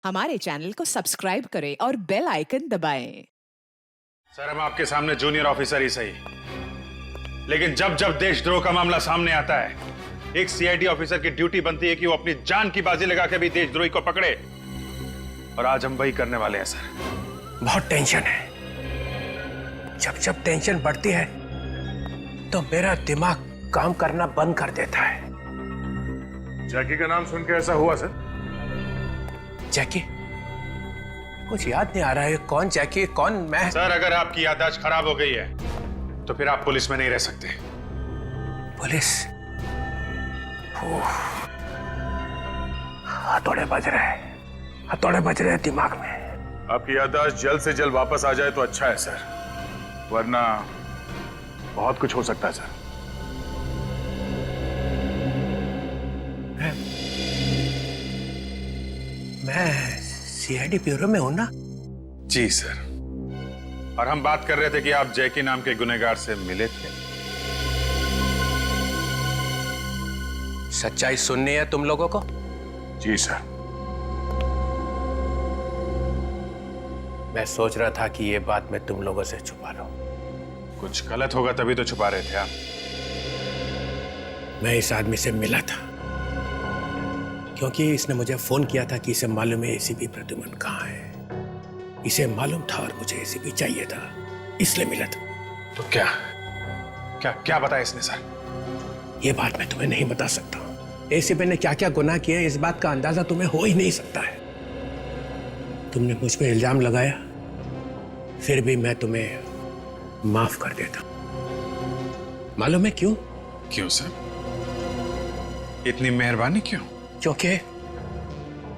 हमारे चैनल को सब्सक्राइब करें और बेल आइकन दबाएं। सर, हम आपके सामने जूनियर ऑफिसर ही सही, लेकिन जब जब देशद्रोह का मामला सामने आता है, एक सीआईडी ऑफिसर की ड्यूटी बनती है कि वो अपनी जान की बाजी लगा के भी देशद्रोही को पकड़े। और आज हम वही करने वाले हैं सर। बहुत टेंशन है। जब जब टेंशन बढ़ती है तो मेरा दिमाग काम करना बंद कर देता है। जैकी का नाम सुन के ऐसा हुआ सर? जैकी? कुछ याद नहीं आ रहा है। कौन जैकी, कौन मैं? सर, अगर आपकी याददाश्त खराब हो गई है तो फिर आप पुलिस में नहीं रह सकते। पुलिस? हथौड़े बज रहे हैं, हथौड़े बज रहे हैं दिमाग में। आपकी याददाश्त जल्द से जल्द वापस आ जाए तो अच्छा है सर, वरना बहुत कुछ हो सकता है सर। मैं सीआईडी ब्यूरो में हूं ना? जी सर, और हम बात कर रहे थे कि आप जैकी नाम के गुनहगार से मिले थे। सच्चाई सुननी है तुम लोगों को? जी सर। मैं सोच रहा था कि ये बात मैं तुम लोगों से छुपा लूं। कुछ गलत होगा तभी तो छुपा रहे थे आप। मैं इस आदमी से मिला था क्योंकि इसने मुझे फोन किया था कि इसे मालूम है एसीपी प्रद्युमन कहाँ है। इसे मालूम था और मुझे एसीपी चाहिए था, इसलिए मिला था। तो क्या क्या क्या बताया इसने सर? ये बात मैं तुम्हें नहीं बता सकता। एसीपी ने क्या क्या गुनाह किए इस बात का अंदाजा तुम्हें हो ही नहीं सकता है। तुमने मुझ पे इल्जाम लगाया, फिर भी मैं तुम्हें माफ कर देता। मालूम है क्यों? क्यों सर? इतनी मेहरबानी क्यों? क्योंकि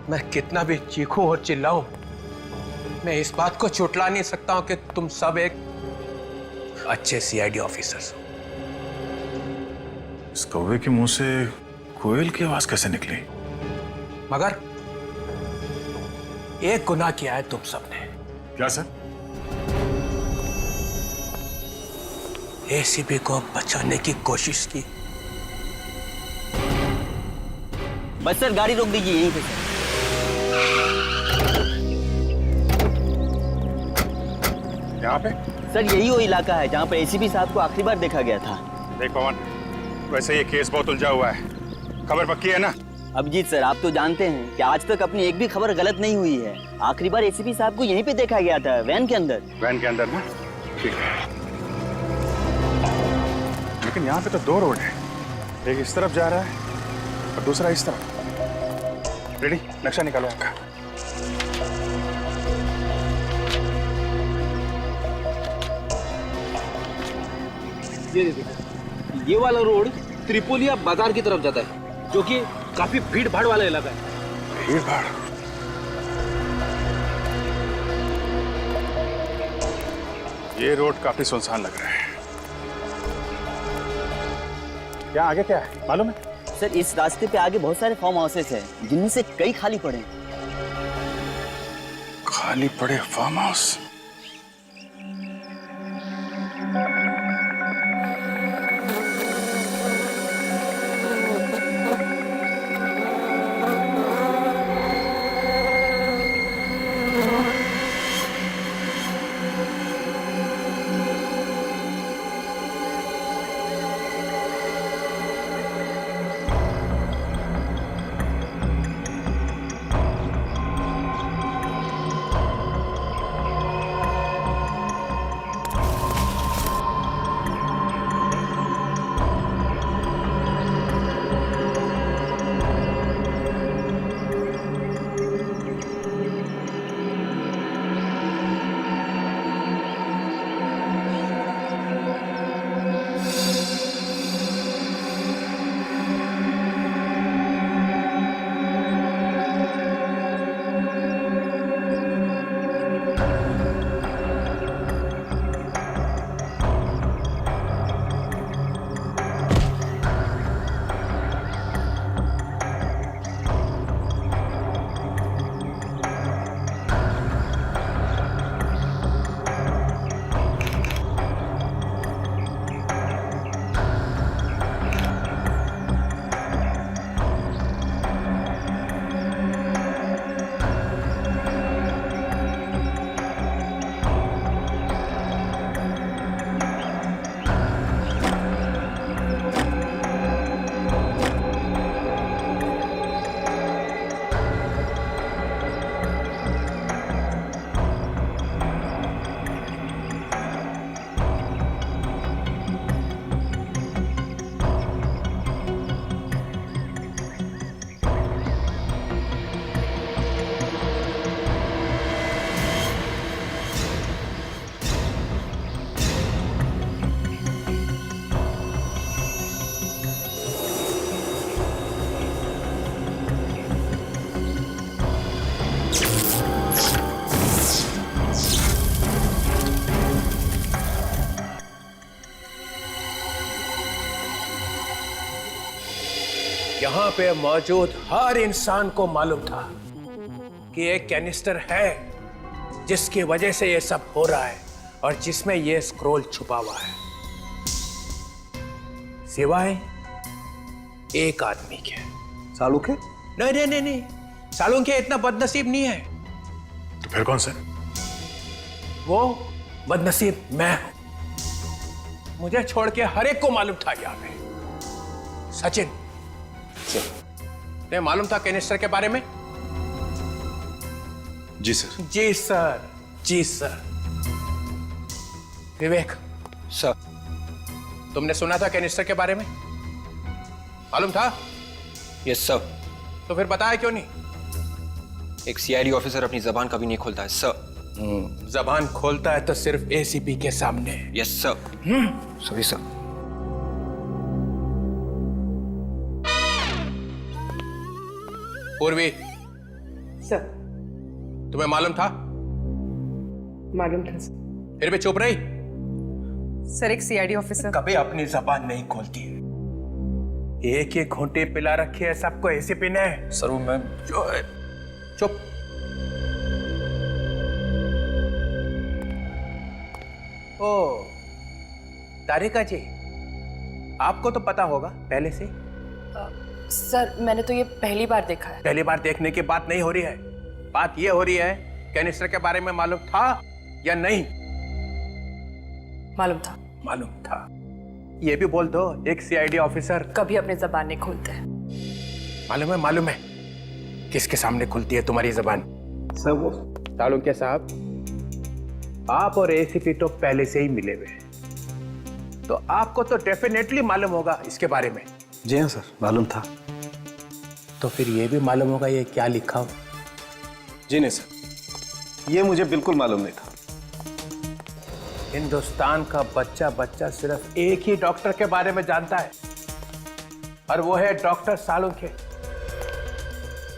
मैं कितना भी चीखूं और चिल्लाऊं, मैं इस बात को छुटला नहीं सकता हूं कि तुम सब एक अच्छे सीआईडी ऑफिसर्स हो। इस कौवे के मुंह से कोयल की आवाज कैसे निकली? मगर एक गुनाह किया है तुम सबने। क्या सर? एसीपी को बचाने की कोशिश की। बस सर, गाड़ी रोक दीजिए यहीं पे सर। यहाँ पे? सर यही वो इलाका है जहाँ पर एसीपी साहब को आखिरी बार देखा गया था। देख पवन, वैसे ये केस बहुत उलझा हुआ है, खबर पक्की है ना? अभिजीत सर, आप तो जानते हैं कि आज तक अपनी एक भी खबर गलत नहीं हुई है। आखिरी बार एसीपी साहब को यहीं पे देखा गया था, वैन के अंदर। वैन के अंदर ना? ठीक है, लेकिन यहाँ पे तो दो रोड है, एक इस तरफ जा रहा है और दूसरा इस तरफ। रेडी, नक्शा निकालो आपका। ये देखो, ये वाला रोड त्रिपोलिया बाजार की तरफ जाता है, जो कि काफी भीड़ भाड़ वाला इलाका है। भीड़ भाड़? ये रोड काफी सुनसान लग रहा है। क्या आगे क्या है मालूम है? सर इस रास्ते पे आगे बहुत सारे फार्म हाउसेस हैं, जिनमें से कई खाली पड़े हैं। खाली पड़े फार्म हाउस? यहां पे मौजूद हर इंसान को मालूम था कि एक कैनिस्टर है जिसकी वजह से ये सब हो रहा है और जिसमें ये स्क्रोल छुपा हुआ है, सिवाय एक आदमी के। सालुके? नहीं नहीं नहीं नहीं, सालुके इतना बदनसीब नहीं है। तो फिर कौन सर? वो बदनसीब मैं हूं। मुझे छोड़ के हर एक को मालूम था यहाँ पे। सचिन, तुम्हें मालूम था कैनिस्टर के बारे में? जी सर। जी सर, जी सर। विवेक सर। तुमने सुना था कैनिस्टर के बारे में? मालूम था? Yes sir. तो फिर बताया क्यों नहीं? एक सीआईडी ऑफिसर अपनी जबान कभी नहीं खोलता है सर। जबान खोलता है तो सिर्फ एसीपी के सामने। Yes sir. Sorry sir. पूर्वी, सर। तुम्हें मालूम था? मालूम था सर। फिर भी चुप रही? सर, एक सीआईडी ऑफिसर कभी अपनी जबान नहीं खोलती है। एक ही घूंटी पिला रखी है सबको एसीपी ने। सर वो मैं चुप। ओ तारिका जी, आपको तो पता होगा पहले से। सर, मैंने तो ये पहली बार देखा है। पहली बार देखने की बात नहीं हो रही है, बात ये हो रही है कैनिस्टर के बारे में मालूम था या नहीं? मालूम था। मालूम था। ये भी बोल दो, एक सीआईडी ऑफिसर कभी अपनी जबान नहीं खोलते। मालूम है? मालूम है किसके सामने खुलती है तुम्हारी जबान? सर वो तालुके साहब, आप और एसीपी तो पहले से ही मिले हुए हैं, तो आपको तो डेफिनेटली मालूम होगा इसके बारे में। जी हाँ सर, मालूम था। तो फिर ये भी मालूम होगा ये क्या लिखा हो? जी नहीं सर, ये मुझे बिल्कुल मालूम नहीं था। हिंदुस्तान का बच्चा बच्चा सिर्फ एक ही डॉक्टर के बारे में जानता है और वो है डॉक्टर सालुंखे।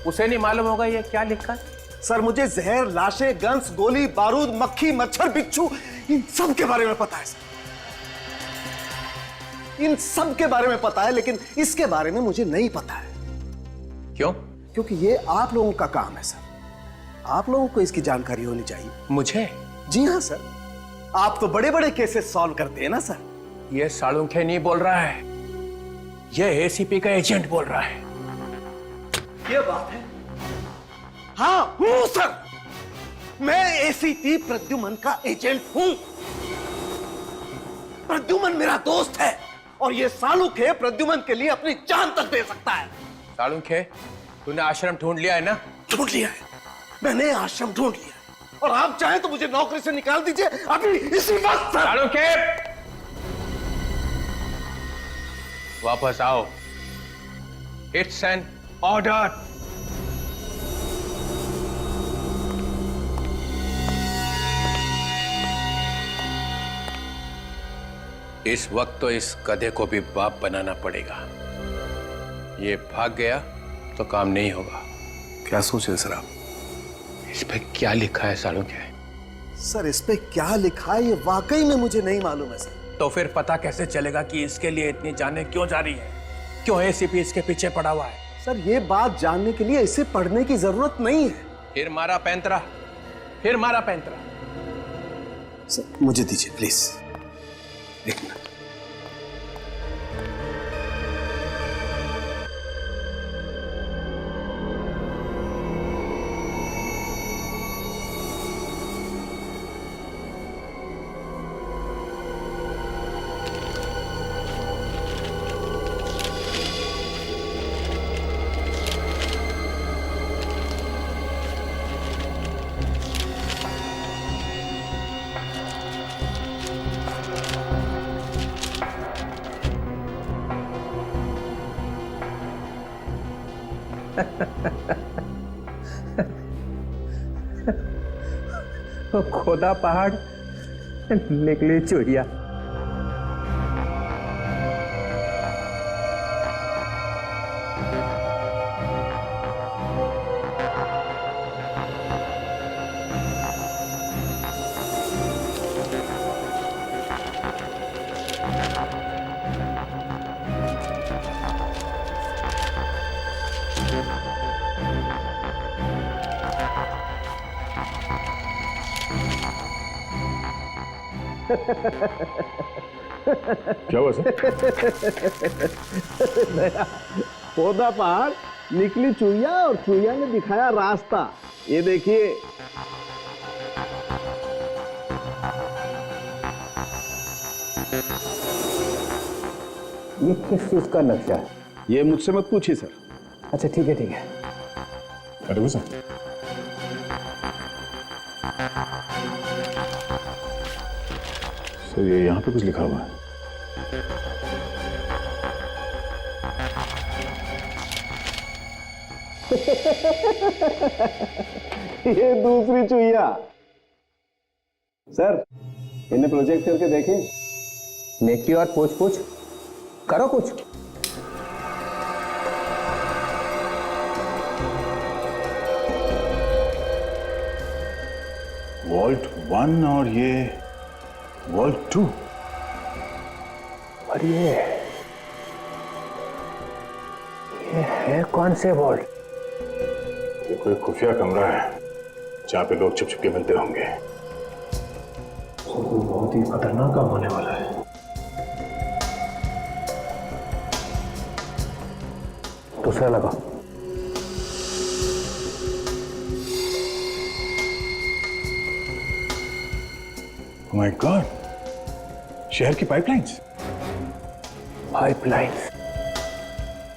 उसे नहीं मालूम होगा ये क्या लिखा है? सर, मुझे जहर, लाशें, गन्स, गोली, बारूद, मक्खी, मच्छर, बिच्छू, इन सब के बारे में पता है सर। इन सब के बारे में पता है, लेकिन इसके बारे में मुझे नहीं पता है। क्यों? क्योंकि ये आप लोगों का काम है सर। आप लोगों को इसकी जानकारी होनी चाहिए। मुझे? जी हाँ सर, आप तो बड़े बड़े केसेस सॉल्व करते हैं ना सर। ये सालुंखे नहीं बोल रहा है, ये एसीपी का एजेंट बोल रहा है। ये बात है। हाँ हूं सर, मैं एसीपी प्रद्युमन का एजेंट हूं। प्रद्युमन मेरा दोस्त है और ये सालुखे प्रद्युमन के लिए अपनी जान तक दे सकता है। सालुंखे, तूने आश्रम ढूंढ लिया है ना? ढूंढ लिया है, मैंने आश्रम ढूंढ लिया है। और आप चाहें तो मुझे नौकरी से निकाल दीजिए अभी इसी वक्त सर। सालुंखे, वापस आओ। It's an order. इस वक्त तो इस गधे को भी बाप बनाना पड़ेगा। ये भाग गया तो काम नहीं होगा। क्या सोच रहे सर आप? इस पे क्या लिखा है सालुंखे? सर, इस पे क्या लिखा है ये वाकई में मुझे नहीं मालूम है सर। तो फिर पता कैसे चलेगा कि इसके लिए इतनी जानें क्यों जा रही है? क्यों एसीपी इसके पीछे पड़ा हुआ है? सर, ये बात जानने के लिए इसे पढ़ने की जरूरत नहीं है। फिर मारा पैंतरा, फिर मारा पैंतरा। सर, मुझे दीजिए प्लीज, एक मिनट। खोदा पहाड़ निकली चुड़िया। क्या हुआ सर? पौधा पहाड़, निकली चुईया और चुईया ने दिखाया रास्ता। ये देखिए। ये किस चीज का नक्शा है? ये मुझसे मत पूछिए सर। अच्छा ठीक है ठीक है। अरे वो सर, ये यहाँ पे कुछ लिखा हुआ है। ये दूसरी चुईया। सर, इन्हें प्रोजेक्ट करके देखें। नेकी और पूछ पूछ करो कुछ। वॉल्ट 1 और ये वॉल्ट 2। और ये है कौन से वॉल्ट? ये कोई खुफिया कमरा है जहाँ पे लोग छुप छुप के मिलते होंगे। तो बहुत ही खतरनाक काम होने वाला है। दूसरा लगाओ। माय गॉड, शहर की पाइपलाइंस। पाइपलाइंस,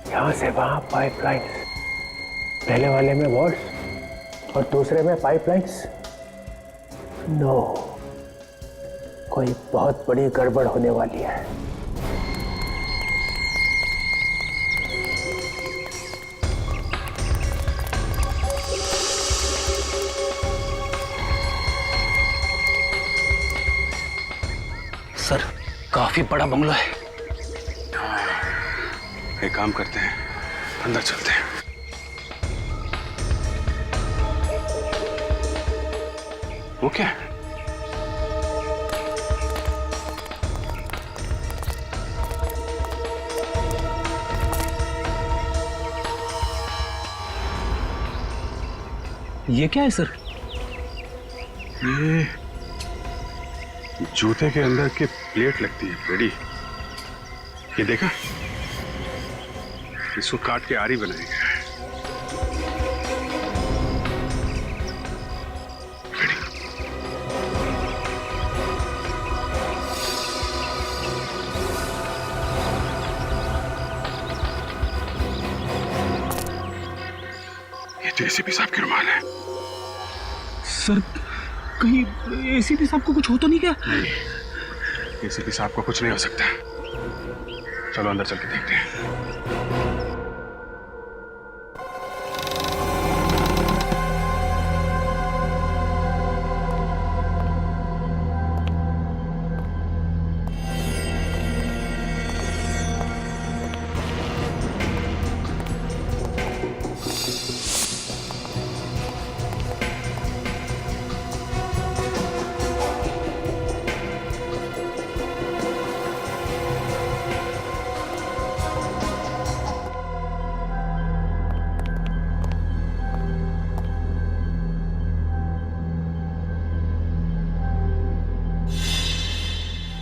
यहां से वहां पाइपलाइंस। पहले वाले में वॉल्स और दूसरे में पाइपलाइंस। नो, कोई बहुत बड़ी गड़बड़ होने वाली है। सर, काफी बड़ा बंगला है। एक काम करते हैं, अंदर चलते हैं। वो क्या है? ये क्या है सर? ये जूते के अंदर की प्लेट लगती है, रेडी। ये देखा, इसको काट के आरी बनाया गया है। ये तो एसीपी साहब की रुमाल है। सर, कहीं एसीपी साहब को कुछ हो तो नहीं क्या? नहीं, एसीपी साहब को कुछ नहीं हो सकता। चलो अंदर चल के देखते हैं।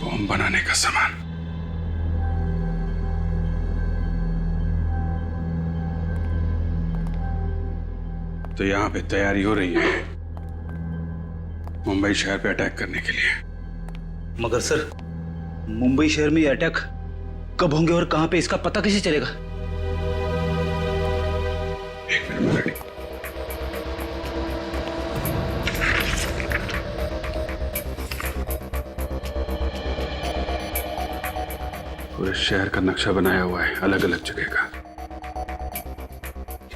बम बनाने का सामान। तो यहां पे तैयारी हो रही है मुंबई शहर पे अटैक करने के लिए। मगर सर, मुंबई शहर में ये अटैक कब होंगे और कहां पे, इसका पता कैसे चलेगा? एक मिनट में रेडी। पूरे शहर का नक्शा बनाया हुआ है, अलग अलग जगह का,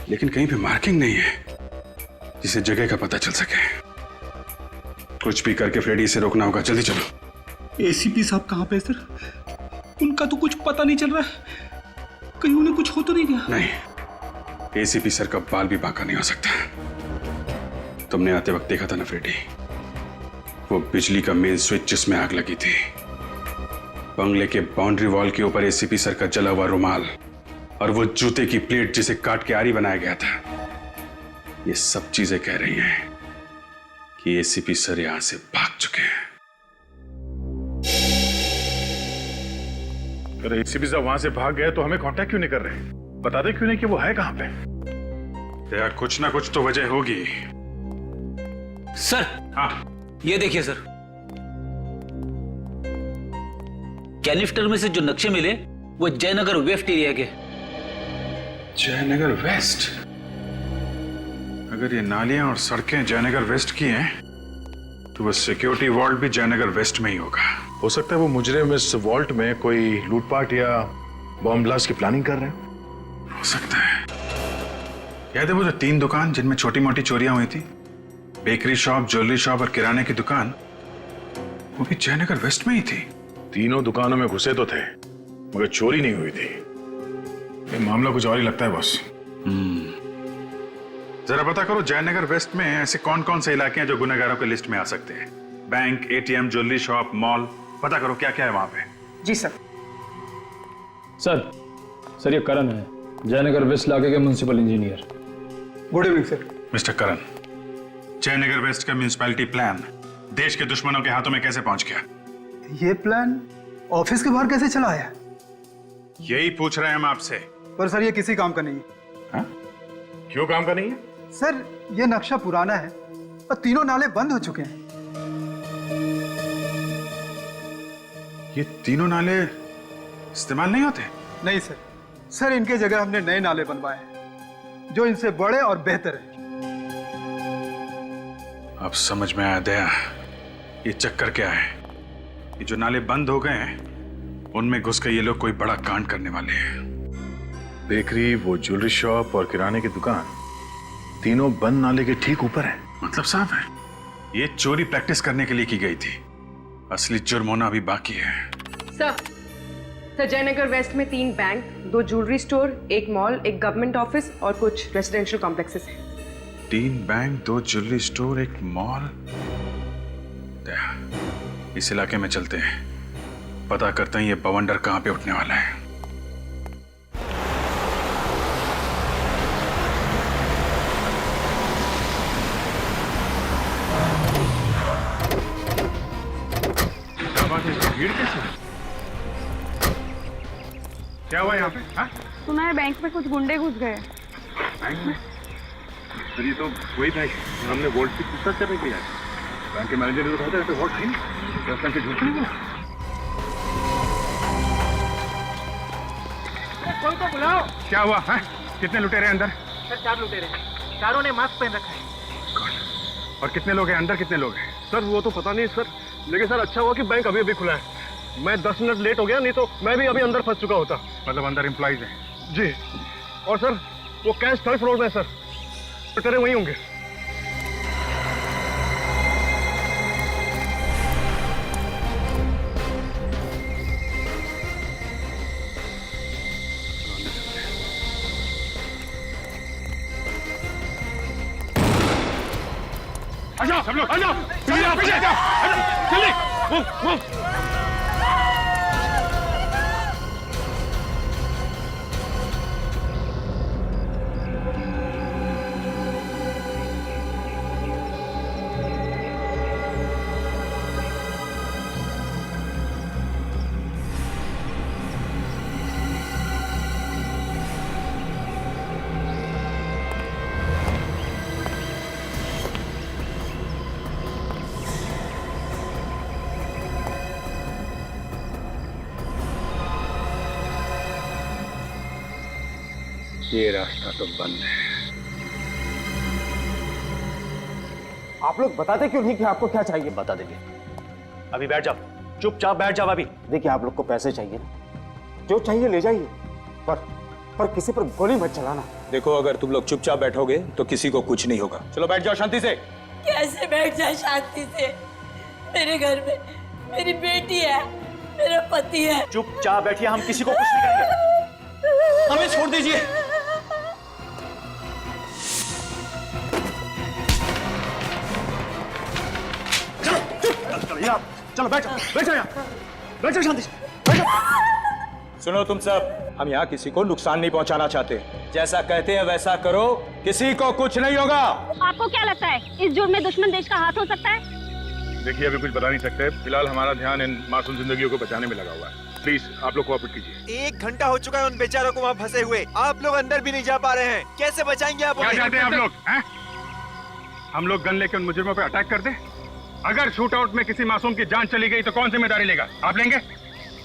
लेकिन कहीं पे मार्किंग नहीं है जिससे जगह का पता चल सके। कुछ भी करके फ्रेडी से रोकना होगा। जल्दी चलो। एसीपी साहब कहां पे सर? उनका तो कुछ पता नहीं चल रहा है। कहीं उन्हें कुछ हो तो नहीं गया? नहीं, एसीपी सर का बाल भी बांका नहीं हो सकता। तुमने आते वक्त देखा था ना फ्रेडी, वो बिजली का मेन स्विच जिसमें आग लगी थी, बंगले के बाउंड्री वॉल के ऊपर एसीपी सर का जला हुआ रुमाल और वो जूते की प्लेट जिसे काट के आरी बनाया गया था, ये सब चीजें कह रही हैं कि एसीपी सर यहां से भाग चुके हैं। अरे एसीपी साहब वहां से भाग गए तो हमें कांटेक्ट क्यों नहीं कर रहे? बता दे क्यों नहीं कि वो है कहां पे? तो यार कुछ ना कुछ तो वजह होगी। सर हाँ, ये देखिए सर, कैनिस्टर में से जो नक्शे मिले वो जयनगर वेस्ट एरिया के। जयनगर वेस्ट? अगर ये नालियां और सड़कें जयनगर वेस्ट की हैं तो वो सिक्योरिटी वॉल्ट भी जयनगर वेस्ट में ही होगा। हो सकता है वो मुजरिम इस वॉल्ट में कोई लूटपाट या बॉम्ब ब्लास्ट की प्लानिंग कर रहे हैं। हो सकता है। याद है वो जो 3 दुकान जिनमें छोटी मोटी चोरियां हुई थी, बेकरी शॉप, ज्वेलरी शॉप और किराने की दुकान, वो भी जयनगर वेस्ट में ही थी। तीनों दुकानों में घुसे तो थे मगर चोरी नहीं हुई थी। ये मामला कुछ और ही लगता है बॉस। जरा पता करो जयनगर वेस्ट में ऐसे कौन कौन से इलाके हैं जो गुनहगारों की लिस्ट में आ सकते हैं। Bank, ATM, jewellery shop, mall, पता करो क्या क्या है वहां पे। जी सर। सर ये करण है, जयनगर वेस्ट इलाके के municipal engineer. Good evening sir. Mister Karan, Jayanagar west का म्युनिसिपैलिटी प्लान देश के दुश्मनों के हाथों में कैसे पहुंच गया? ये प्लान ऑफिस के बाहर कैसे चला आया? यही पूछ रहे हैं हम आपसे। पर सर ये किसी काम का नहीं है। हाँ? क्यों काम का नहीं है? सर ये नक्शा पुराना है और तीनों नाले बंद हो चुके हैं। ये तीनों नाले इस्तेमाल नहीं होते? नहीं सर, सर इनके जगह हमने नए नाले बनवाए हैं जो इनसे बड़े और बेहतर हैं। अब समझ में आया दया, ये चक्कर क्या है। ये जो नाले बंद हो गए हैं उनमें घुस के ये लोग कोई बड़ा कांड करने वाले हैं। बेकरी, वो ज्वेलरी शॉप और किराने की दुकान तीनों बंद नाले के ठीक ऊपर है। मतलब साफ है ये चोरी प्रैक्टिस करने के लिए की गई थी। असली जुर्म होना अभी बाकी है। सर जयनगर वेस्ट में 3 bank, 2 jewellery store, 1 mall, 1 government office और कुछ रेजिडेंशियल कॉम्प्लेक्सेस हैं। 3 बैंक, 2 ज्वेलरी स्टोर, 1 मॉल। इस इलाके में चलते हैं, पता करते हैं ये बवंडर कहां पे उठने वाला है। भीड़ कैसे? क्या हुआ यहाँ पे? हाँ? सुना है बैंक में कुछ गुंडे घुस गए। बैंक में? सर ये तो वही बैंक हमने वोल्ट की पूछताछ करने के लिए आए। बैंक के मैनेजर ने तो कहा था वोट है नहीं, दस बैंक के झूठ नहीं बोला। कोई तो बुलाओ। क्या हुआ है? कितने लुटेरे अंदर? सर 4 लुटेरे, चारों ने मास्क पहन रखा है। और कितने लोग हैं अंदर? कितने लोग हैं? सर वो तो पता नहीं सर, लेकिन सर अच्छा हुआ कि बैंक अभी अभी खुला है। मैं 10 मिनट लेट हो गया, नहीं तो मैं भी अभी अंदर फंस चुका होता। मतलब अंदर एम्प्लॉइज हैं? जी। और सर वो कैश 3rd फ्लोर में है सर, लुटेरे वहीं होंगे। आ जाओ सब लोग, आ जाओ, पीछे आ जाओ, जल्दी, मूव। ये रास्ता तो बंद है। आप लोग बताते क्यों नहीं कि आपको क्या चाहिए? बता देंगे। अभी बैठ जाओ, चुपचाप बैठ जाओ अभी। देखिए आप लोग को पैसे चाहिए ना, जो चाहिए ले जाइए, पर किसी पर गोली मत चलाना। देखो अगर तुम लोग चुपचाप बैठोगे तो किसी को कुछ नहीं होगा। चलो बैठ जाओ शांति से। कैसे बैठ जाए शांति से? मेरे घर में मेरी बेटी है, मेरा पति है। चुपचाप बैठिए, हम किसी को कुछ नहीं करेंगे। हमें छोड़ दीजिए। चलो बैठ जाओ यहाँ, बैठ जाओ शांति से, बैठ जाओ। सुनो तुम सब, हम यहाँ किसी को नुकसान नहीं पहुँचाना चाहते। जैसा कहते हैं वैसा करो, किसी को कुछ नहीं होगा। आपको क्या लगता है इस जुर्म में दुश्मन देश का हाथ हो सकता है? देखिए अभी कुछ बता नहीं सकते, फिलहाल हमारा ध्यान इन मासूम जिंदगियों को बचाने में लगा हुआ है। प्लीज आप लोग कोऑपरेट कीजिए। 1 घंटा हो चुका है उन बेचारों को वहाँ फंसे हुए, आप लोग अंदर भी नहीं जा पा रहे हैं। कैसे बचाएंगे आप? क्या चाहते हैं आप लोग? हम लोग गन लेके उन मुजरिमों पे अटैक कर दें? अगर शूट आउट में किसी मासूम की जान चली गई तो कौन जिम्मेदारी लेगा? आप लेंगे?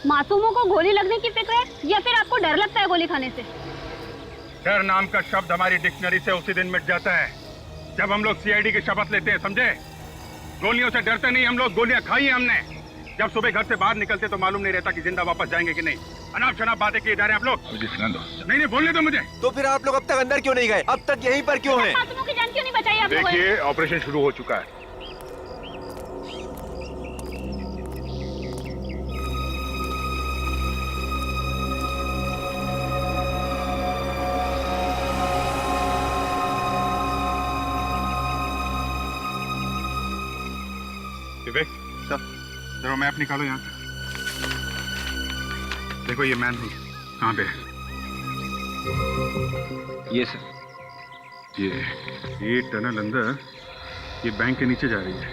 मासूमों को गोली लगने की फिक्र है या फिर आपको डर लगता है गोली खाने से? डर नाम का शब्द हमारी डिक्शनरी से उसी दिन मिट जाता है जब हम लोग सीआईडी की शपथ लेते हैं, समझे? गोलियों से डरते नहीं हम लोग, गोलियां खाई हैं हमने। जब सुबह घर से बाहर निकलते तो मालूम नहीं रहता कि जिंदा वापस जाएंगे कि नहीं। अनाप शनाप बातें किए जा रहे हैं आप लोग। नहीं बोलने दो मुझे। तो फिर आप लोग अब तक अंदर क्यों नहीं गए? अब तक यहीं पर क्यों हैं? मासूमों की जान क्यों नहीं बचाई आप लोगों ने? देखिए ऑपरेशन शुरू हो चुका है। विवेक सर, जरा मैप निकालो यहाँ से। देखो ये मैन हुई कहाँ पे है? ये सर, ये टनल अंदर, ये बैंक के नीचे जा रही है।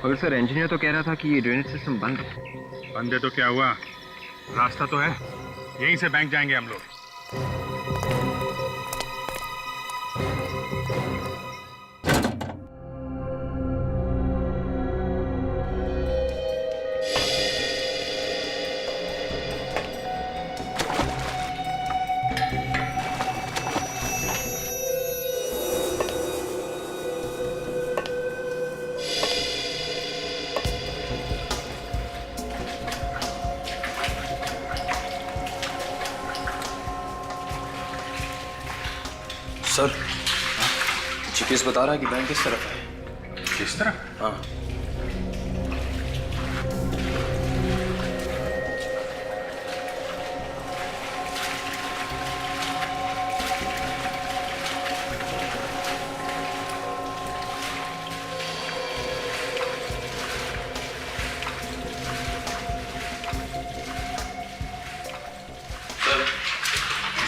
मगर सर इंजीनियर तो कह रहा था कि ये ड्रेनेज सिस्टम बंद है। बंद है तो क्या हुआ, रास्ता तो है, यहीं से बैंक जाएंगे हम लोग। सर जीपीएस बता रहा है कि बैंक किस तरफ है। किस तरफ? हाँ।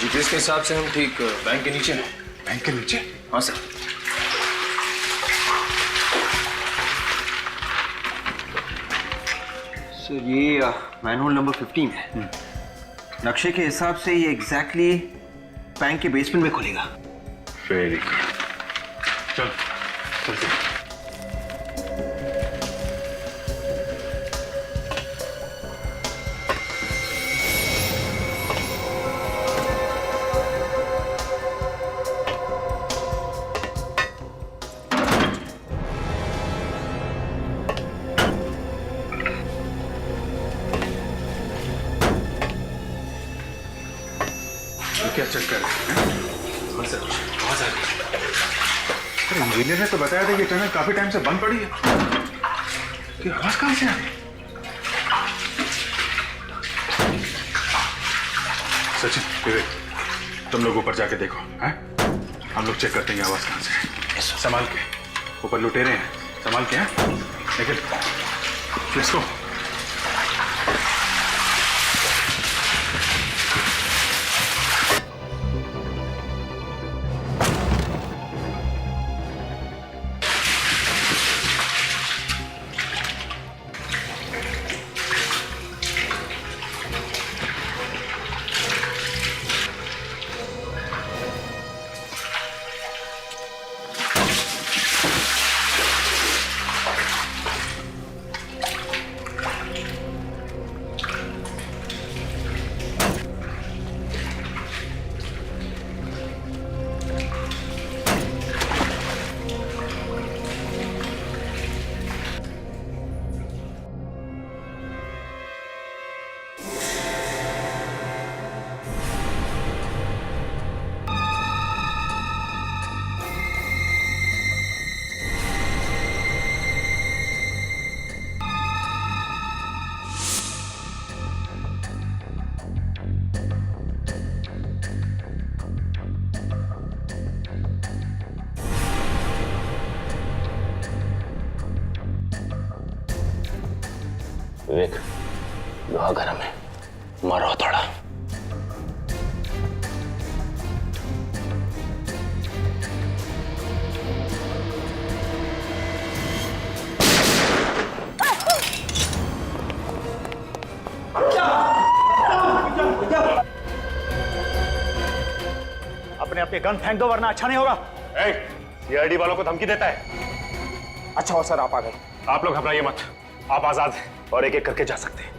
जीपीएस के हिसाब से हम ठीक बैंक के नीचे हैं। बैंक के नीचे? हाँ सर। सर ये मैनहोल नंबर 15 है। नक्शे के हिसाब से ये एग्जैक्टली बैंक के बेसमेंट में खुलेगा। वेरी गुड, चल चलते। क्या चक्कर है? आवाज आ रही है। इंजीनियर ने तो बताया था कि टनल काफी टाइम से बंद पड़ी है। कि आवाज कहां से आ रही? सचिन, विवेक, तुम लोग ऊपर जाके देखो, हैं? हम लोग चेक करते हैं आवाज कहां से है। संभाल के, ऊपर लुटेरे हैं, संभाल के। हैं लेकिन किसको? विवेक, लोहा गरम है, मारो थोड़ा। ये गन फेंक दो वरना अच्छा नहीं होगा। सीआईडी वालों को धमकी देता है। अच्छा हुआ सर आप आ गए। आप लोग घबराइए मत, आप आजाद हैं और एक एक करके जा सकते हैं।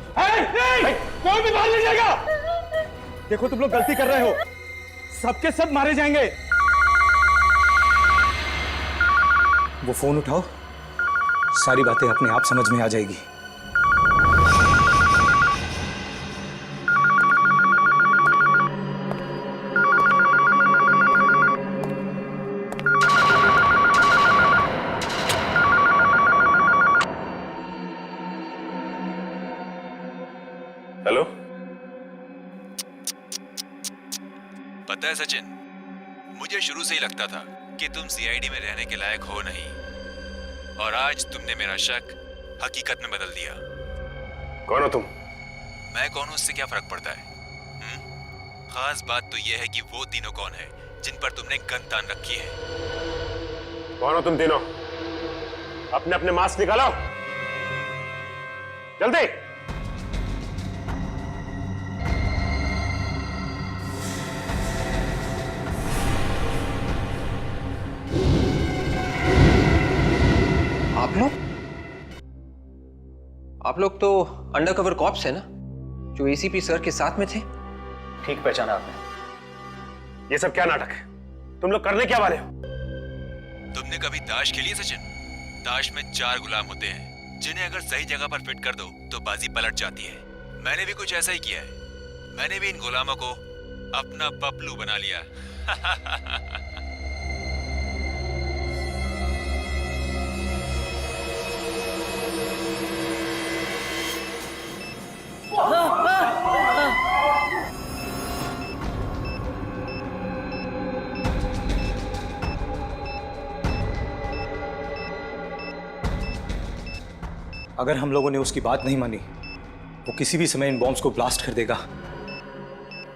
कोई भी बाहर नहीं जाएगा। देखो तुम लोग गलती कर रहे हो, सबके सब मारे जाएंगे। वो फोन उठाओ, सारी बातें अपने आप समझ में आ जाएगी। हेलो, पता है सचिन, मुझे शुरू से ही लगता था कि तुम सीआईडी में रहने के लायक हो नहीं, और आज तुमने मेरा शक हकीकत में बदल दिया। कौन हो तुम? मैं कौन हूं उससे क्या फर्क पड़ता है? खास बात तो यह है कि वो तीनों कौन है जिन पर तुमने गन तान रखी है। कौन हो तुम तीनों? अपने अपने मास्क निकालो जल्दी। आप लोग तो अंडरकवर कॉप्स है ना, जो एसीपी सर के साथ में थे? ठीक पहचाना आपने। ये सब क्या नाटक है? तुम लोग करने क्या वाले हो? तुमने कभी ताश खेली है सचिन? ताश में 4 गुलाम होते हैं जिन्हें अगर सही जगह पर फिट कर दो तो बाजी पलट जाती है। मैंने भी कुछ ऐसा ही किया है। मैंने भी इन गुलामों को अपना पपलू बना लिया। अगर हम लोगों ने उसकी बात नहीं मानी, वो किसी भी समय इन बॉम्ब्स को ब्लास्ट कर देगा।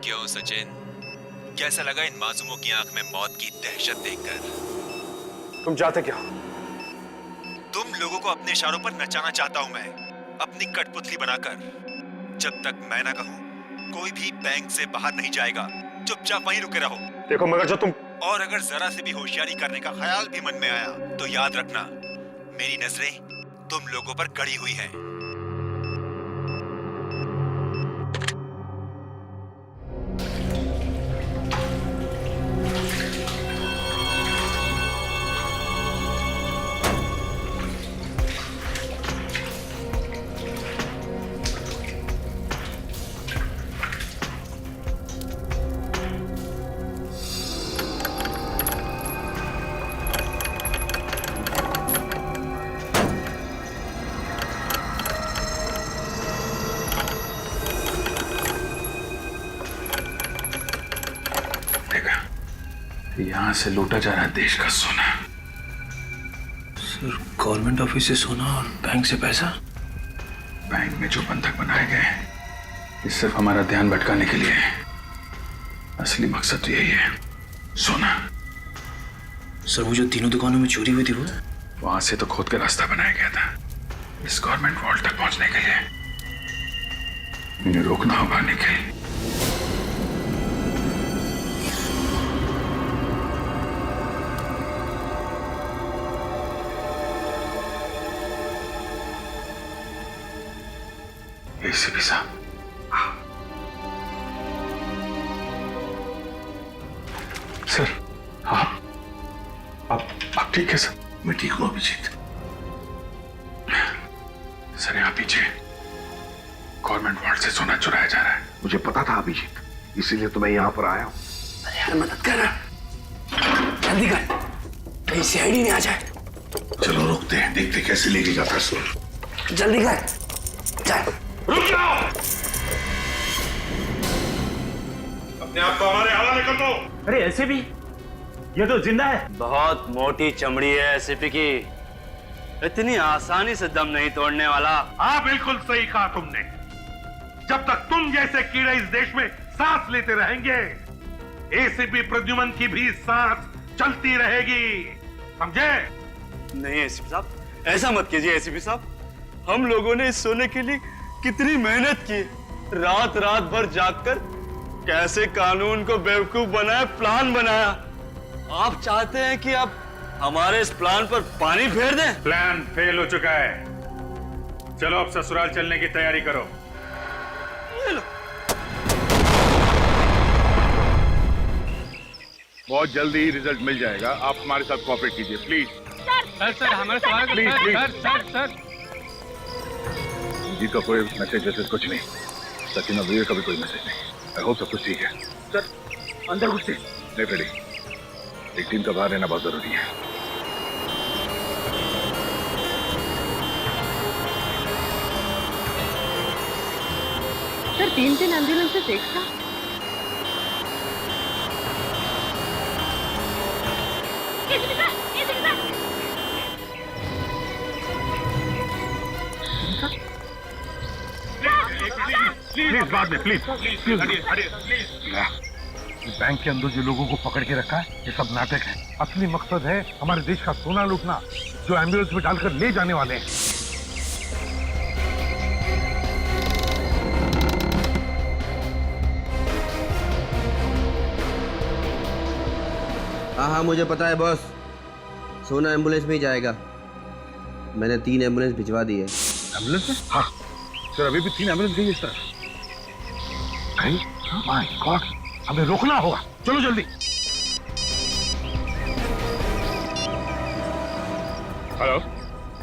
क्यों सचिन, कैसा लगा इन मासूमों की आंख में मौत की दहशत देखकर? तुम चाहते क्या? तुम लोगों को अपने इशारों पर नचाना चाहता हूं मैं, अपनी कठपुतली बनाकर। जब तक मैं ना कहूं, कोई भी बैंक से बाहर नहीं जाएगा। चुपचाप वहीं रुके रहो। देखो मगर जो तुम, और अगर जरा से भी होशियारी करने का ख्याल भी मन में आया तो याद रखना, मेरी नजरें तुम लोगों पर गड़ी हुई हैं। यहां से लूटा जा रहा है देश का सोना। सर, गवर्नमेंट ऑफिस से सोना और बैंक से पैसा? बैंक में जो बंधक बनाए गए हैं, ये सिर्फ हमारा ध्यान भटकाने के लिए है। असली मकसद तो यही है, सोना। सर, वो जो तीनों दुकानों में चोरी हुई थी, वो वहां से तो खोद के रास्ता बनाया गया था इस गवर्नमेंट वॉल्ट तक पहुंचने के लिए। इन्हें रोकना होगा निखिल। एसीपी साहब, सर, आप ठीक है सर? मैं ठीक हूँ अभिजीत। सर, यहाँ पीछे गवर्नमेंट वॉल्ट से सोना चुराया जा रहा है। मुझे पता था अभिजीत, इसीलिए तो मैं यहाँ पर आया हूँ। अरे यार, मदद कर रहा, जल्दी कर, कहीं सीआईडी नहीं आ जाए। चलो रोकते हैं, देखते कैसे लेके जाता है सोना। जल्दी कर, चल। रुक जाओ! अपने आप को हमारे हवाले कर दो। अरे ऐसे भी ये तो जिंदा है। बहुत मोटी चमड़ी है एसीपी की, इतनी आसानी से दम नहीं तोड़ने वाला। हाँ, बिल्कुल सही कहा तुमने। जब तक तुम जैसे कीड़े इस देश में सांस लेते रहेंगे, एसीपी प्रद्युमन की भी सांस चलती रहेगी, समझे? नहीं एसीपी साहब, ऐसा मत कीजिए एसीपी साहब। हम लोगों ने इस सोने के लिए कितनी मेहनत की, रात रात भर जागकर कैसे कानून को बेवकूफ बनाया, प्लान बनाया। आप चाहते हैं कि अब हमारे इस प्लान पर पानी फेर दें? प्लान फेल हो चुका है। चलो अब ससुराल चलने की तैयारी करो। बहुत जल्दी ही रिजल्ट मिल जाएगा। आप हमारे साथ कोऑपरेट कीजिए प्लीज। सर हमारे सवाल का प्लीज सर जी का कोई मैसेज कुछ नहीं। सचिन और वीर का भी कोई मैसेज नहीं। आई होप सब कुछ ठीक है। सर अंदर घुसते। नहीं फ्रेडी, एक टीम का बाहर रहना बहुत जरूरी है। सर 3 एम्बुलेंसेस एक साथ। प्लीज बाद में प्लीज। बैंक के अंदर जो लोगों को पकड़ के रखा है ये सब नाटक है। असली मकसद है हमारे देश का सोना लूटना, जो एम्बुलेंस में डालकर ले जाने वाले हैं। हाँ मुझे पता है बॉस, सोना एम्बुलेंस में ही जाएगा। मैंने 3 एम्बुलेंस भिजवा दी है। एम्बुलेंस में? हाँ सर, अभी भी 3 एम्बुलेंस गई इस तरफ। माय गॉड, हमें रोकना होगा। चलो जल्दी। हेलो।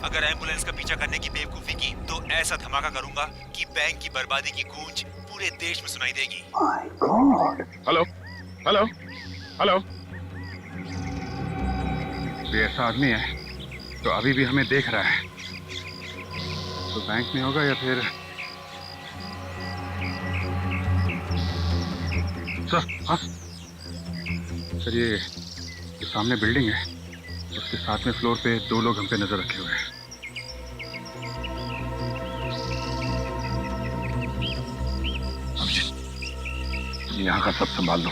अगर एम्बुलेंस का पीछा करने की बेवकूफी की तो ऐसा धमाका करूंगा कि बैंक की बर्बादी की गूंज पूरे देश में सुनाई देगी। My God. Hello hello hello. ये ऐसा आदमी है तो अभी भी हमें देख रहा है, तो बैंक में होगा या फिर सर। हाँ सर, ये सामने बिल्डिंग है, उसके साथ में फ्लोर पे 2 लोग हम पे नजर रखे हुए हैं। यहाँ का सब संभाल लो,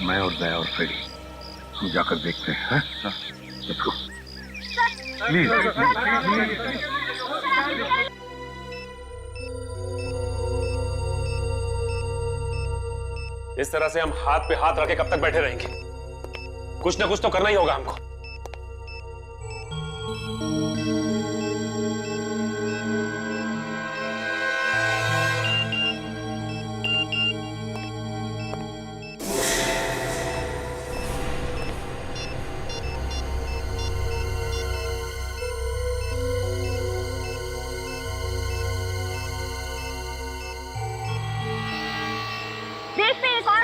मैं और दया और फ्रेडी हम जाकर देखते हैं। Let's go please. इस तरह से हम हाथ पे हाथ रखे कब तक बैठे रहेंगे? कुछ ना कुछ तो करना ही होगा हमको।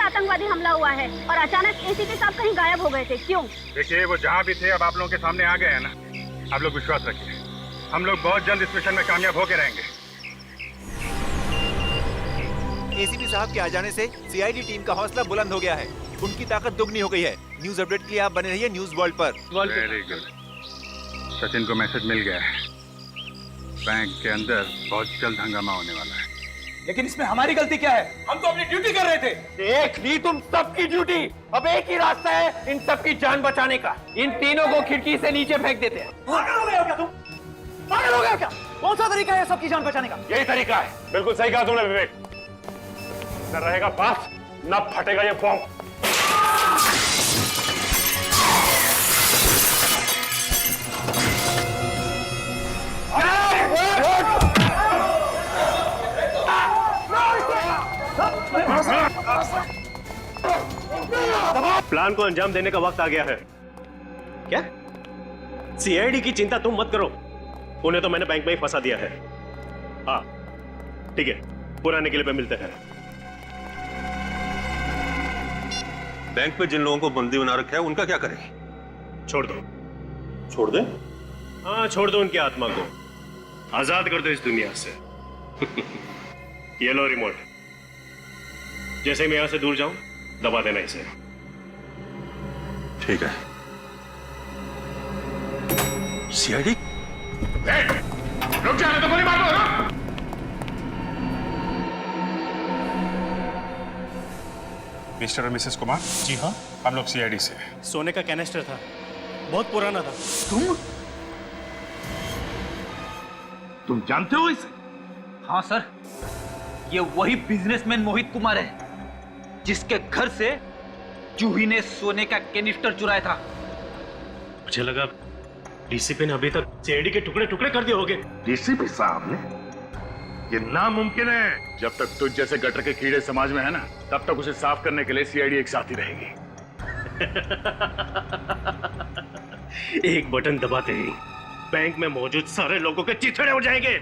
आतंकवादी हमला हुआ है और अचानक एसीपी साहब कहीं गायब हो गए थे। क्यों? देखिए, वो जहाँ भी थे अब आप लोगों के सामने आ गए हैं ना। आप लोग विश्वास रखिए, हम लोग बहुत जल्द इस मिशन में कामयाब होके रहेंगे। एसीपी साहब के आ जाने से सीआईडी टीम का हौसला बुलंद हो गया है। उनकी ताकत दुगनी हो गई है। न्यूज अपडेट के लिए आप बने रहिए न्यूज वर्ल्ड पर। Very good. सचिन को मैसेज मिल गया है, बैंक के अंदर बहुत जल्द हंगामा होने वाला है। लेकिन इसमें हमारी गलती क्या है? हम तो अपनी ड्यूटी कर रहे थे। देख ली तुम सबकी ड्यूटी। अब एक ही रास्ता है इन सबकी जान बचाने का। इन तीनों को खिड़की से नीचे फेंक देते हैं। पागल हो गए हो क्या तुम? पागल हो गए हो क्या? कौन सा तरीका है सबकी जान बचाने का? यही तरीका है। बिल्कुल सही कहा तुमने विवेक। न रहेगा बात, न फटेगा ये बॉम्ब। प्लान को अंजाम देने का वक्त आ गया है। क्या? सीआईडी की चिंता तुम मत करो, उन्हें तो मैंने बैंक में ही फंसा दिया है। हाँ ठीक है, पुराने किले पे मिलते हैं। बैंक में जिन लोगों को बंदी बना रखा है उनका क्या करें? छोड़ दो। छोड़ दे? हाँ छोड़ दो, उनकी आत्मा को आजाद कर दो इस दुनिया से। ये लो रिमोट, जैसे ही मैं यहां से दूर जाऊं दबा देना इसे। ठीक है। सीआईडी रुक जाने तो गोली मार दो ना। मिस्टर और मिसेस कुमार। जी हाँ, हम लोग सीआईडी से। सोने का कैनिस्टर था, बहुत पुराना था। तुम जानते हो इसे? हाँ सर, ये वही बिजनेसमैन मोहित कुमार है जिसके घर से जूही ने सोने का कैनिस्टर चुराया था। मुझे लगा डीसीपी ने अभी तक सीआईडी के टुकड़े टुकड़े कर दिए होंगे। डीसीपी साहब ने? ये नामुमकिन है। जब तक तुझ जैसे गटर के कीड़े समाज में है ना, तब तक उसे साफ करने के लिए सीआईडी एक साथ ही रहेगी। एक बटन दबाते ही बैंक में मौजूद सारे लोगों के चिथड़े उड़ जाएंगे।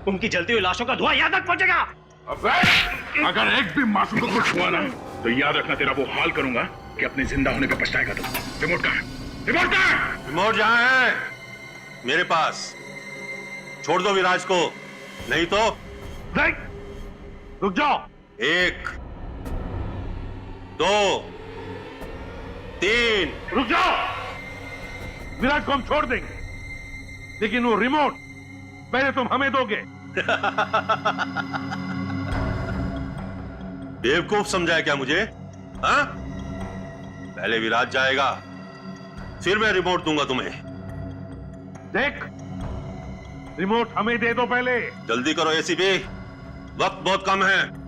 उनकी जलती हुई लाशों का धुआं यहाँ तक पहुंचेगा। अगर एक भी मासूम को कुछ हुआ ना, तो याद रखना तेरा वो हाल करूंगा कि अपने जिंदा होने पे पछताएगा तुम। रिमोट कहाँ है? रिमोट कहाँ है? रिमोट जहाँ है मेरे पास। छोड़ दो विराज को, नहीं तो रुक जाओ। 1 2 3 रुक जाओ। विराज को हम छोड़ देंगे, लेकिन वो रिमोट पहले तुम हमें दोगे। बेवकूफ समझा है क्या मुझे? हाँ? पहले विराज जाएगा, फिर मैं रिमोट दूंगा तुम्हें। देख, रिमोट हमें दे दो पहले। जल्दी करो एसीपी, वक्त बहुत कम है।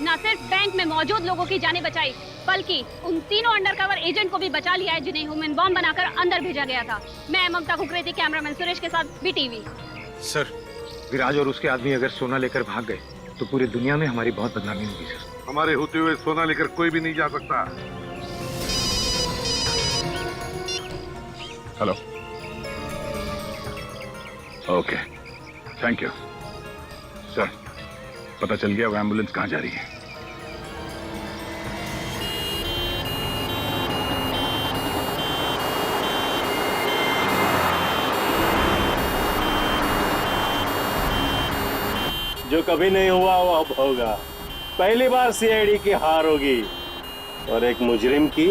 न सिर्फ बैंक में मौजूद लोगों की जानें बचाई, बल्कि उन तीनों अंडरकवर एजेंट को भी बचा लिया है जिन्हें ह्यूमन बॉम्ब बनाकर अंदर भेजा गया था। मैं ममता कुकरेती, कैमरामैन सुरेश के साथ बीटीवी। सर, विराज और उसके आदमी अगर सोना लेकर भाग गए तो पूरी दुनिया में हमारी बहुत बदनामी होगी सर। हमारे होते हुए सोना लेकर कोई भी नहीं जा सकता। Hello, okay, thank you sir. पता चल गया वो एम्बुलेंस कहां जा रही है। जो कभी नहीं हुआ वो अब होगा। पहली बार सीआईडी की हार होगी और एक मुजरिम की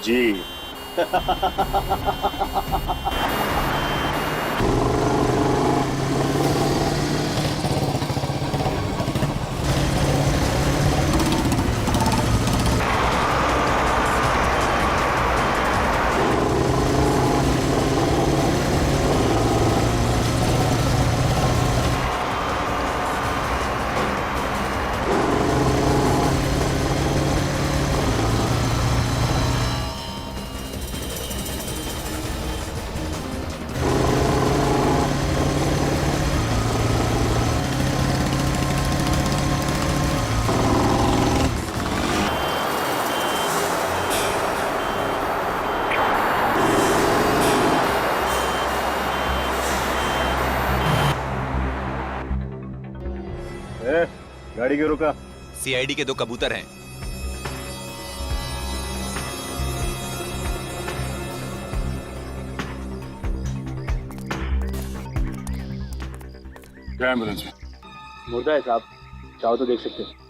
जीत। गाड़ी क्यों रुका? सीआईडी के 2 कबूतर हैं। क्या एम्बुलेंस है? मुर्दा है साहब, चाहो तो देख सकते हैं।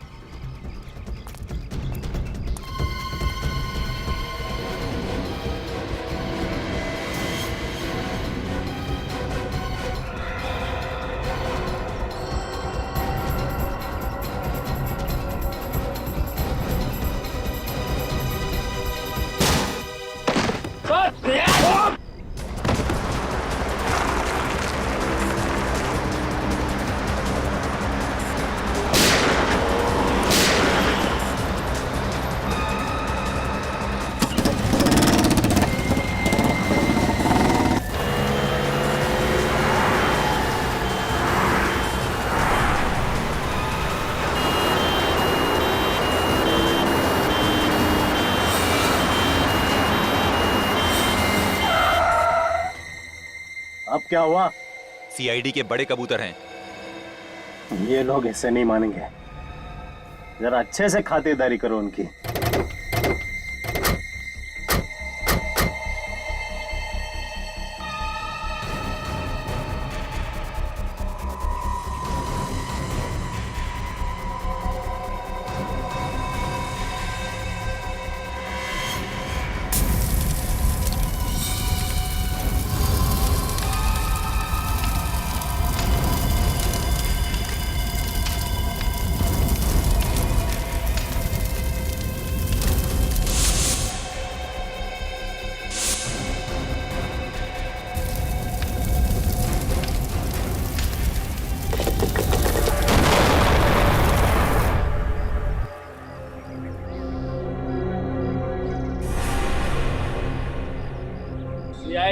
अब क्या हुआ? सीआईडी के बड़े कबूतर हैं। ये लोग ऐसे नहीं मानेंगे। जरा अच्छे से खातिरदारी करो उनकी।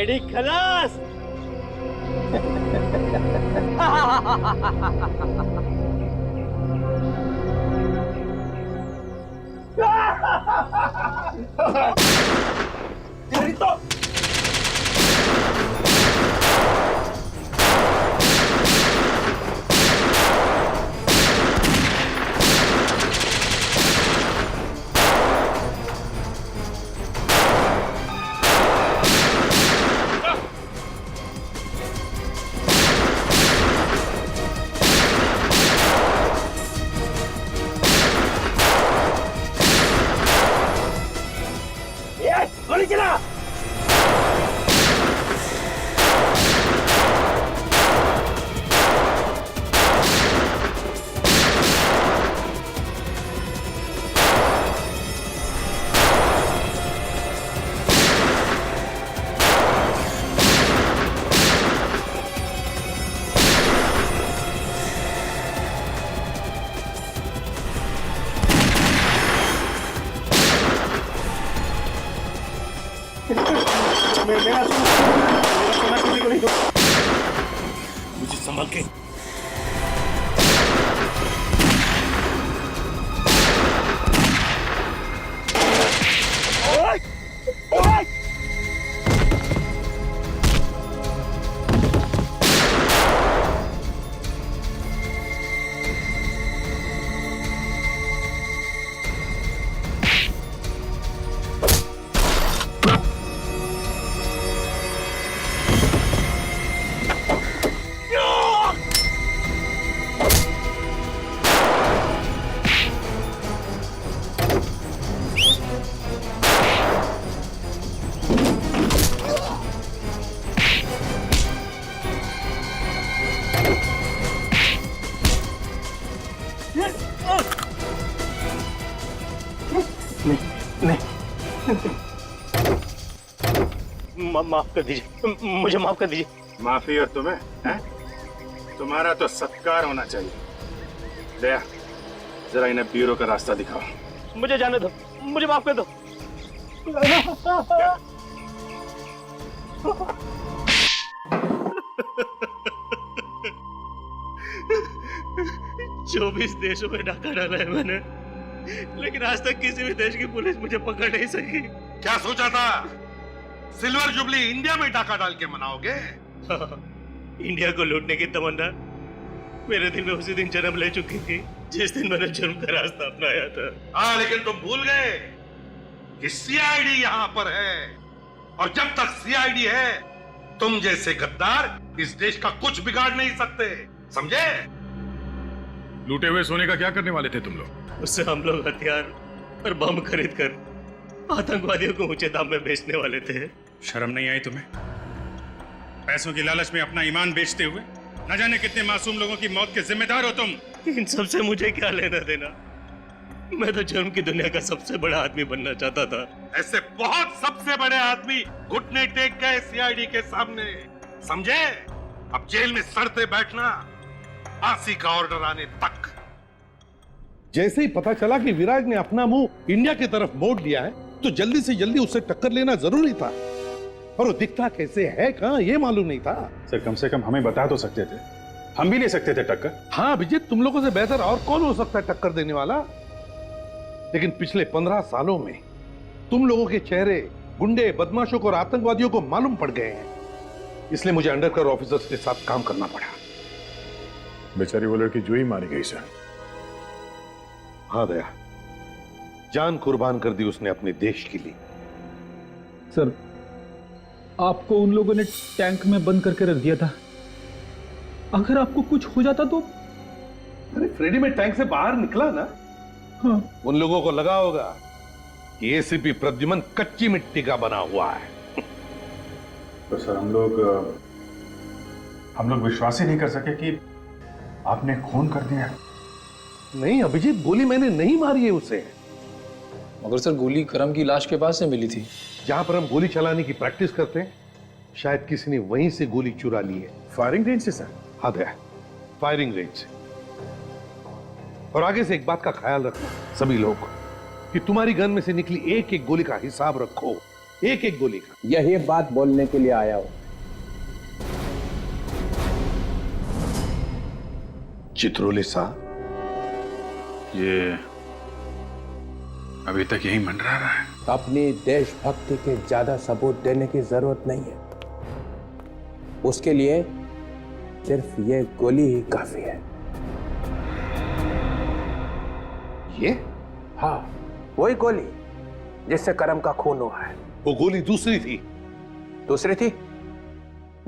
सीआईडी खलास। तेरी तो गोली चला। मेरा सोना किसी को नहीं दो। मुझे संभाल के। ओए! ओए! माफ कर दीजिए, मुझे माफ कर दीजिए। माफी और तुम्हें है? तुम्हारा तो सत्कार होना चाहिए। दया, जरा इन्हें ब्यूरो का रास्ता दिखाओ। मुझे जाने दो, मुझे माफ कर दो। 24 देशों में डाका डाला है मैंने, लेकिन आज तक किसी भी देश की पुलिस मुझे पकड़ नहीं सकी। क्या सोचा था सिल्वर जुबली इंडिया में डाका डाल के मनाओगे? इंडिया को लूटने की तमन्ना मेरे दिल में उसी दिन जन्म ले चुकी थी जिस दिन मैंने जुर्म का रास्ता अपनाया था। हाँ, लेकिन तुम भूल गए कि सीआईडी यहाँ पर है, और जब तक सीआईडी है तुम जैसे गद्दार इस देश का कुछ बिगाड़ नहीं सकते, समझे? लूटे हुए सोने का क्या करने वाले थे तुम लोग? उससे हम लोग हथियार और बम खरीद कर आतंकवादियों को ऊंचे दाम में बेचने वाले थे। शर्म नहीं आई तुम्हें? पैसों की लालच में अपना ईमान बेचते हुए न जाने कितने मासूम लोगों की मौत के जिम्मेदार हो तुम। इन सब से मुझे क्या लेना देना? मैं तो जुर्म की दुनिया का सबसे बड़ा आदमी बनना चाहता था। ऐसे बहुत सबसे बड़े आदमी घुटने टेक गए सीआईडी के सामने, समझे? अब जेल में सड़ते बैठना फांसी का ऑर्डर आने तक। जैसे ही पता चला कि विराज ने अपना मुंह इंडिया की तरफ मोड़ लिया है, तो जल्दी से जल्दी उससे टक्कर लेना जरूरी था। और वो दिखता कैसे है कहां, ये मालूम नहीं था। सर, कम से कम हमें बता तो सकते थे, हम भी ले सकते थे टक्कर। हाँ अभिजीत, तुम लोगों से बेहतर और कौन हो सकता है टक्कर देने वाला? लेकिन पिछले 15 सालों में तुम लोगों के चेहरे गुंडे, बदमाशों को और आतंकवादियों को मालूम पड़ गए हैं, इसलिए मुझे अंडरकवर ऑफिसर्स के साथ काम करना पड़ा। बेचारी वो लड़की जो ही मारी गई सर। हाँ दया, जान कुर्बान कर दी उसने अपने देश के लिए। सर, आपको उन लोगों ने टैंक में बंद करके रख दिया था, अगर आपको कुछ हो जाता तो? अरे फ्रेडी में टैंक से बाहर निकला ना। हाँ। उन लोगों को लगा होगा कि एसीपी प्रद्युमन कच्ची मिट्टी का बना हुआ है। तो सर, हम लोग विश्वास ही नहीं कर सके कि आपने खून कर दिया। नहीं अभिजीत, गोली मैंने नहीं मारी है उसे। मगर सर, गोली करम की लाश के पास से मिली थी। जहां पर हम गोली चलाने की प्रैक्टिस करते हैं, शायद किसी ने वहीं से गोली चुरा ली है। फायरिंग रेंज से सर? हाँ दया, फायरिंग रेंज से। और आगे से एक बात का ख्याल रखना सभी लोग, कि तुम्हारी गन में से निकली एक एक गोली का हिसाब रखो। एक एक गोली का। यही बात बोलने के लिए आया हूं। चित्रोले साहब, ये अभी तक यही मंडरा रहा है। अपनी देशभक्ति के ज्यादा सबूत देने की जरूरत नहीं है, उसके लिए सिर्फ ये गोली ही काफी है। ये? हाँ, वही गोली जिससे करम का खून हुआ है। वो गोली दूसरी थी। दूसरी थी?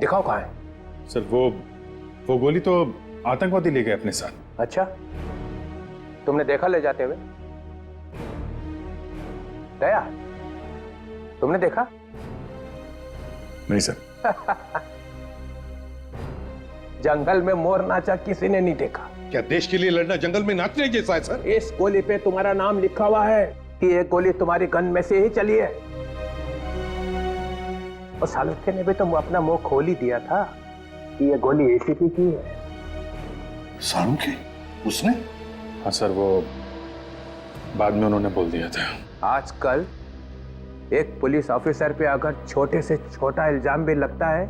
दिखाओ कहाँ है। सर वो गोली तो आतंकवादी ले गए अपने साथ। अच्छा, तुमने देखा ले जाते हुए? दया, तुमने देखा? नहीं सर। जंगल में मोर नाचा किसी ने नहीं देखा। क्या देश के लिए लड़ना जंगल में नाचने जैसा है सर? इस गोली पे तुम्हारा नाम लिखा हुआ है कि ये गोली तुम्हारी गन में से ही चली है। और सालुत्य ने भी तो अपना मुंह खोल ही दिया था कि ये गोली एसीपी की है। सालुत्य? उसने? हाँ सर, वो बाद में उन्होंने बोल दिया था। आजकल एक पुलिस ऑफिसर पे अगर छोटे से छोटा इल्जाम भी लगता है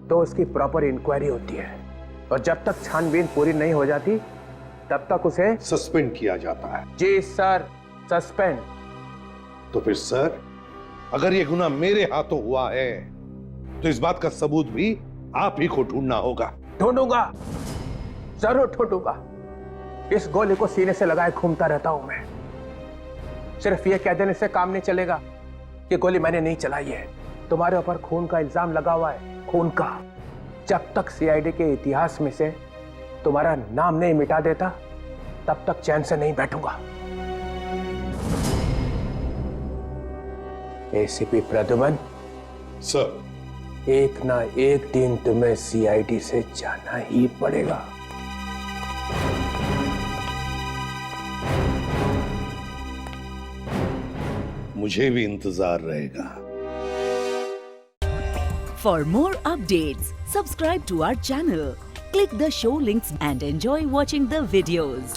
तो उसकी प्रॉपर इंक्वायरी होती है, और जब तक छानबीन पूरी नहीं हो जाती तब तक उसे सस्पेंड किया जाता है। जी सर, सस्पेंड। तो फिर सर, अगर ये गुनाह मेरे हाथों हुआ है तो इस बात का सबूत भी आप ही को ढूंढना होगा। ढूंढूंगा, जरूर ढूंढूंगा। इस गोली को सीने से लगाए घूमता रहता हूं मैं। सिर्फ ये कह देने से काम नहीं चलेगा कि गोली मैंने नहीं चलाई है। तुम्हारे ऊपर खून का इल्जाम लगा हुआ है, खून का। जब तक सीआईडी के इतिहास में से तुम्हारा नाम नहीं मिटा देता तब तक चैन से नहीं बैठूंगा। एसीपी प्रद्युमन सर, एक ना एक दिन तुम्हें सीआईडी से जाना ही पड़ेगा। मुझे भी इंतजार रहेगा। For more updates, subscribe to our channel, click the show links and enjoy watching the videos.